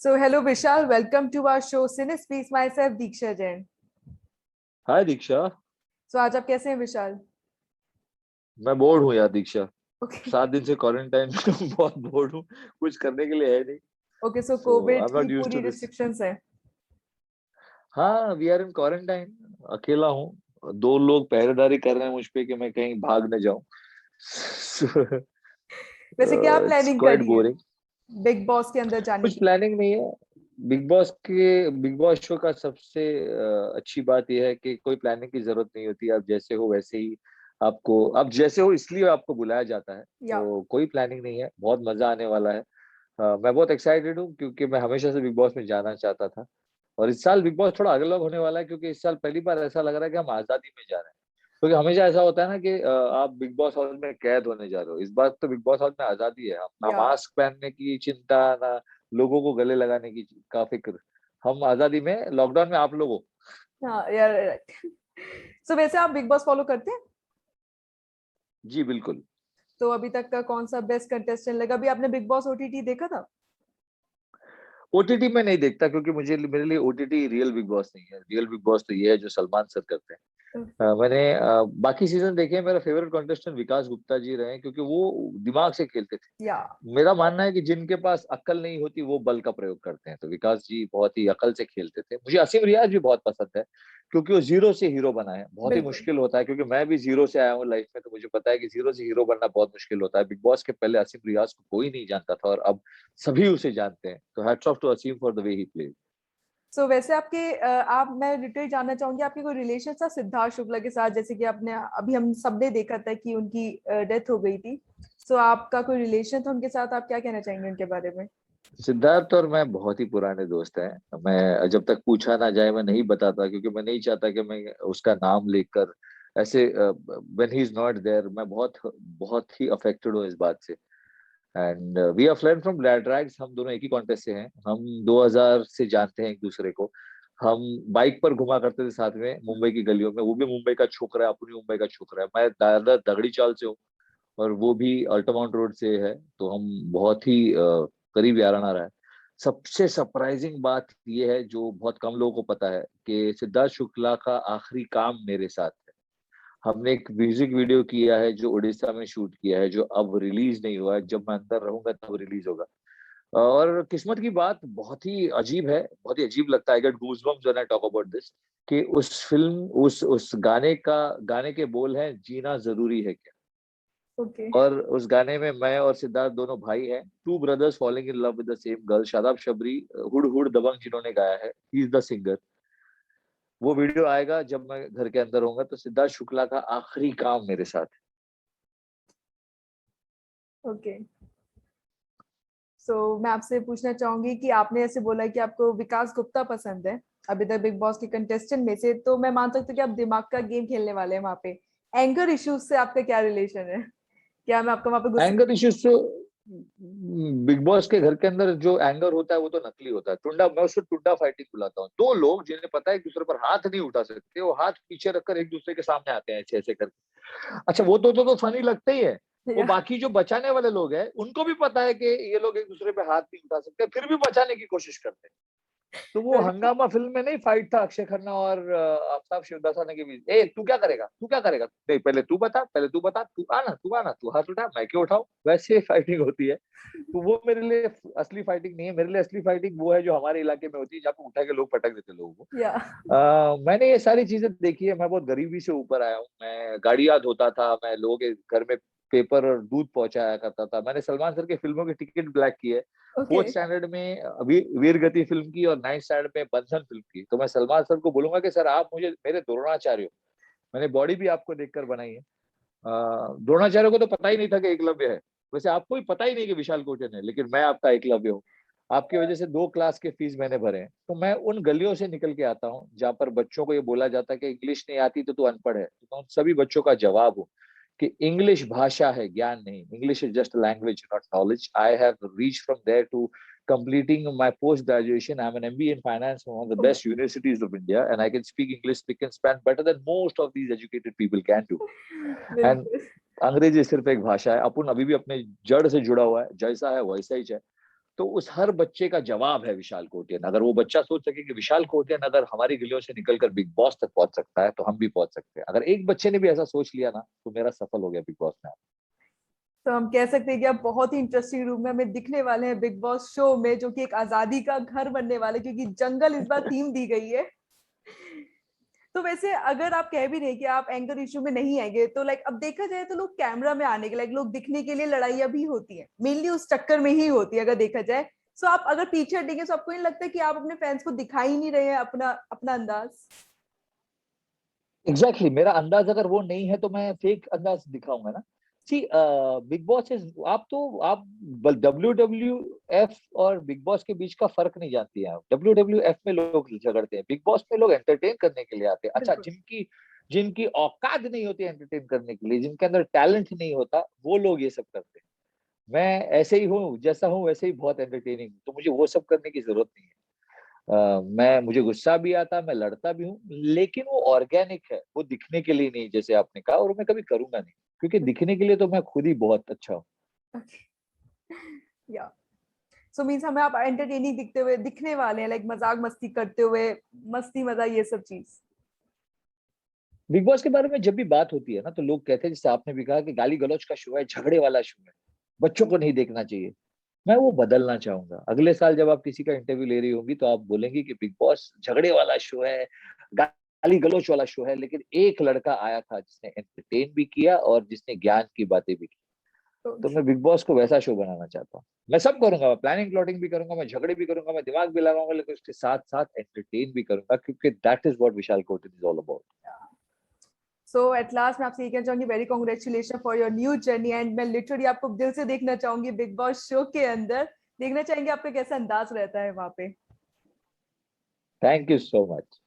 So, hello Vishal, welcome to our show Cinespace. Myself Diksha Jain. Hi Diksha. So, आज आप कैसे हैं विशाल? मैं बोर्ड हूँ यार दीक्षा। Okay. 7 दिन से क्वारंटाइन में हूँ, बहुत बोर्ड हूँ। कुछ करने के लिए है नहीं। Okay, so सो आई COVID एम की नॉट यूज्ड पूरी टू दिस। restrictions है. हाँ, वी आर इन क्वारंटाइन। अकेला हूँ, 2 लोग पहरेदारी कर रहे हैं मुझ पे कि मैं कहीं भाग न जाऊं। वैसे क्या इट्स प्लानिंग क्वाइट करी है बोरिंग। बिग बॉस के अंदर जाने कुछ की? प्लानिंग नहीं है। बिग बॉस शो का सबसे अच्छी बात यह है कि कोई प्लानिंग की जरूरत नहीं होती। आप जैसे हो वैसे ही आपको, आप जैसे हो इसलिए आपको बुलाया जाता है, या तो कोई प्लानिंग नहीं है। बहुत मजा आने वाला है। मैं बहुत एक्साइटेड हूँ क्योंकि मैं हमेशा से बिग बॉस में जाना चाहता था। और इस साल बिग बॉस थोड़ा अलग होने वाला है क्योंकि इस साल पहली बार ऐसा लग रहा है कि हम आजादी में जा रहे हैं। क्योंकि हमेशा ऐसा होता है ना कि आप बिग बॉस हाउस में कैद होने जा रहे हो। इस बार तो बिग बॉस हाउस में आजादी है। हम ना या मास्क पहनने की चिंता, ना लोगों को गले लगाने का फिक्र। हम आजादी में, लॉकडाउन में आप लोग हो। हाँ यार, राइट. So, वैसे आप बिग बॉस फॉलो करते हैं? जी बिल्कुल। तो अभी तक का कौन सा बेस्ट कंटेस्टेंट लगा? अभी आपने बिग बॉस ओटीटी देखा था? ओटीटी में नहीं देखता क्योंकि मुझे, मेरे लिए ओटीटी रियल बिग बॉस नहीं है। रियल बिग बॉस तो ये है जो सलमान सर करते हैं। मैंने बाकी सीजन देखे हैं। मेरा फेवरेट कंटेस्टेंट विकास गुप्ता जी रहे हैं क्योंकि वो दिमाग से खेलते थे। या मेरा मानना है कि जिनके पास अक्ल नहीं होती वो बल का प्रयोग करते हैं, तो विकास जी बहुत ही अकल से खेलते थे। मुझे असीम रियाज भी बहुत पसंद है क्योंकि वो जीरो से हीरो बना है। बहुत ही बिल्कुल. मुश्किल होता है क्योंकि मैं भी जीरो से आया हूँ लाइफ में, तो मुझे पता है कि जीरो से हीरो बनना बहुत मुश्किल होता है। बिग बॉस के पहले असीम रियाज को कोई नहीं जानता था और अब सभी उसे जानते हैं। तो hats off to Aseem for the way he pledge. So वैसे आपके मैं लिटरली जानना चाहूंगी आपके कोई रिलेशन था सिद्धार्थ शुक्ला के साथ, जैसे कि आपने अभी हम सबने देखा था कि उनकी डेथ हो गई थी. सो आपका कोई रिलेशन था उनके साथ? आप क्या कहना चाहेंगे उनके बारे में? सिद्धार्थ और मैं बहुत ही पुराने दोस्त हैं। मैं जब तक पूछा ना जाए मैं नहीं बताता क्योंकि मैं नहीं चाहता कि मैं उसका नाम लेकर ऐसे, when he is not there, मैं बहुत बहुत ही अफेक्टेड हूँ इस बात से। And we are friend from drags. हम दोनों एक ही कॉन्टेस्ट से हैं। हम 2000 से जानते हैं एक दूसरे को। हम बाइक पर घुमा करते थे साथ में मुंबई की गलियों में। वो भी मुंबई का छोकरा है, अपनी मुंबई का छोकरा है। मैं दादा दगड़ी चाल से हूँ और वो भी अल्टमाउंट रोड से है। तो हम बहुत ही करीब याराना रहा है। सबसे सरप्राइजिंग बात ये है जो बहुत कम लोगों को पता है कि सिद्धार्थ शुक्ला का आखिरी काम मेरे साथ है। हमने एक म्यूजिक वीडियो किया है जो उड़ीसा में शूट किया है, जो अब रिलीज नहीं हुआ है। जब मैं अंदर रहूंगा तब रिलीज होगा। और किस्मत की बात बहुत ही अजीब है, बहुत ही अजीब लगता है। I get goosebumps when I talk about this कि उस फिल्म, उस गाने के बोल हैं, जीना जरूरी है क्या। ओके. और उस गाने में मैं और सिद्धार्थ दोनों भाई हैं, two brothers following in love with the same girl. Shadab Shabri, Hud Hud Dabangg जिन्होंने गाया है, ही इज द सिंगर। वो वीडियो आएगा जब मैं घर के अंदर होऊंगा। तो सिद्धार्थ शुक्ला का आखिरी काम मेरे साथ है। ओके. सो मैं आपसे पूछना चाहूंगी कि आपने ऐसे बोला कि आपको विकास गुप्ता पसंद है अभी तक बिग बॉस के कंटेस्टेंट में से, तो मैं मान सकती हूँ कि आप दिमाग का गेम खेलने वाले हैं वहां पे. एंगर इश्यूज से आपका क्या रिलेशन है? क्या मैं आपको वहां पे गुस्सा? एंगर इश्यूज तो, बिग बॉस के घर के अंदर जो एंगर होता है वो तो नकली होता है। टुंडा, मैं उसको टुंडा फाइटिंग बुलाता हूँ। 2 लोग जिन्हें पता है एक दूसरे पर हाथ नहीं उठा सकते, वो हाथ पीछे रखकर एक दूसरे के सामने आते हैं ऐसे ऐसे करके। अच्छा, वो तो फनी लगते ही है। वो या बाकी जो बचाने वाले लोग हैं उनको भी पता है कि ये लोग एक दूसरे पे हाथ नहीं उठा सकते, फिर भी बचाने की कोशिश करते हैं। तो वो हंगामा फिल्म में नहीं फाइट था अक्षय खन्ना और आफ्ताब शिवदासाना के बीच। ए तू क्या करेगा, तू क्या करेगा, नहीं पहले तू बता, पहले तू बता, तू आना, तू हाथ उठा, मैं क्यों उठाऊं, वैसे फाइटिंग होती है। तो वो मेरे लिए असली फाइटिंग नहीं है। मेरे लिए असली फाइटिंग वो है जो हमारे इलाके में होती है, जहाँ पे उठा के लोग पटक देते लोगों को। या मैंने ये सारी चीजें देखी है। मैं बहुत गरीबी से वीर आया हूँ। मैं गाड़ियां धोता था, मैं लोगों के घर में पेपर और दूध पहुंचाया करता था। मैंने सलमान सर के फिल्मों की टिकट ब्लैक की है। ओके. फोर्थ स्टैंडर्ड में वीर गति फिल्म की और 9th स्टैंडर्ड में बंधन फिल्म की। तो मैं सलमान सर को बोलूंगा कि सर आप मुझे मेरे द्रोणाचार्य हो। मैंने बॉडी भी आपको देखकर बनाई है। द्रोणाचार्य को तो पता ही नहीं था कि एकलव्य है। वैसे आपको भी पता ही नहीं कि विशाल कोचन है, लेकिन मैं आपका एकलव्य हूँ। आपकी वजह से 2 क्लास के फीस मैंने भरे हैं। तो मैं उन गलियों से निकल के आता हूँ जहाँ पर बच्चों को ये बोला जाता है कि इंग्लिश नहीं आती तो तू अनपढ़ है। तो मैं उन सभी बच्चों का जवाब हूँ कि इंग्लिश भाषा है, ज्ञान नहीं। English is just language, not knowledge. I have reach from there to completing my post graduation. I'm an MBA in finance from one of the best universities of India, and I can speak English spick and span better than most of these educated people can do. And बिल्कुल. अंग्रेजी सिर्फ एक भाषा है। अपन अभी भी अपने जड़ से जुड़ा हुआ है, जैसा है वैसा ही है। तो उस हर बच्चे का जवाब है विशाल कोटियन। अगर वो बच्चा सोच सके कि विशाल कोटियन अगर हमारी गलियों से निकलकर बिग बॉस तक पहुंच सकता है, तो हम भी पहुंच सकते हैं। अगर एक बच्चे ने भी ऐसा सोच लिया ना, तो मेरा सफल हो गया बिग बॉस में। तो हम कह सकते हैं कि आप बहुत ही इंटरेस्टिंग रूप में हमें दिखने वाले हैं बिग बॉस शो में, जो कि एक आजादी का घर बनने वाला है, क्योंकि जंगल इस बार थीम दी गई है। तो वैसे अगर आप कह भी रहे कि आप एंकर इशू में नहीं आएंगे, तो लाइक अब देखा जाए तो लोग कैमरा में आने के, लाइक लोग दिखने के लिए लड़ाइयाँ भी होती है, मेनली उस चक्कर में ही होती है अगर देखा जाए। सो आप अगर पीछे हटेंगे तो आपको नहीं लगता कि आप अपने फैंस को दिखा ही नहीं रहे हैं अपना अपना अंदाज? एग्जैक्टली मेरा अंदाज अगर वो नहीं है तो मैं फेक अंदाज दिखाऊंगा ना। सी बिग बॉस इज, आप WWF और बिग बॉस के बीच का फर्क नहीं जानती हैं। WWF में लोग झगड़ते हैं, बिग बॉस में लोग एंटरटेन करने के लिए आते हैं। अच्छा, बिल्कुल। जिनकी जिनकी औकात नहीं होती एंटरटेन करने के लिए, जिनके अंदर टैलेंट नहीं होता, वो लोग ये सब करते हैं। मैं ऐसे ही हूँ, जैसा हूँ वैसे ही बहुत एंटरटेनिंग, तो मुझे वो सब करने की जरूरत नहीं है। मुझे गुस्सा भी आता, मैं लड़ता भी हूँ, लेकिन वो ऑर्गेनिक है, वो दिखने के लिए नहीं, जैसे आपने कहा, और मैं कभी करूंगा नहीं, क्योंकि दिखने के लिए तो मैं खुद ही बहुत अच्छा हूँ। या सो मीन्स हमें आप एंटरटेनिंग दिखते हुए दिखने वाले हैं, लाइक मजाक मस्ती करते हुए, मस्ती मजा ये सब चीज। बिग बॉस के बारे में जब भी बात होती है ना, तो लोग कहते हैं, जैसे आपने भी कहा, कि गाली गलौज का शो है, झगड़े वाला शो है, बच्चों को नहीं देखना चाहिए। मैं वो बदलना चाहूंगा। अगले साल जब आप किसी का इंटरव्यू ले रही होंगी, तो आप बोलेंगी कि बिग बॉस झगड़े वाला शो है, गाली गलौज वाला शो है, लेकिन एक लड़का आया था जिसने एंटरटेन भी किया और जिसने ज्ञान की बातें भी की। तो तो मैं बिग बॉस को वैसा शो बनाना चाहता हूँ। मैं सब करूंगा, मैं प्लानिंग प्लॉटिंग भी करूंगा, मैं झगड़े भी करूंगा, मैं दिमाग भी लगाऊंगा, लेकिन उसके साथ साथ एंटरटेन भी करूंगा, क्योंकि that is what Vishal cotton is all about. So at last मैं आपसे ये कहना चाहूंगी, very congratulation for your new journey, and मैं लिटरली आपको दिल से देखना चाहूंगी बिग बॉस शो के अंदर। देखना चाहेंगे आपका कैसा अंदाज रहता है वहां पे। Thank you so much.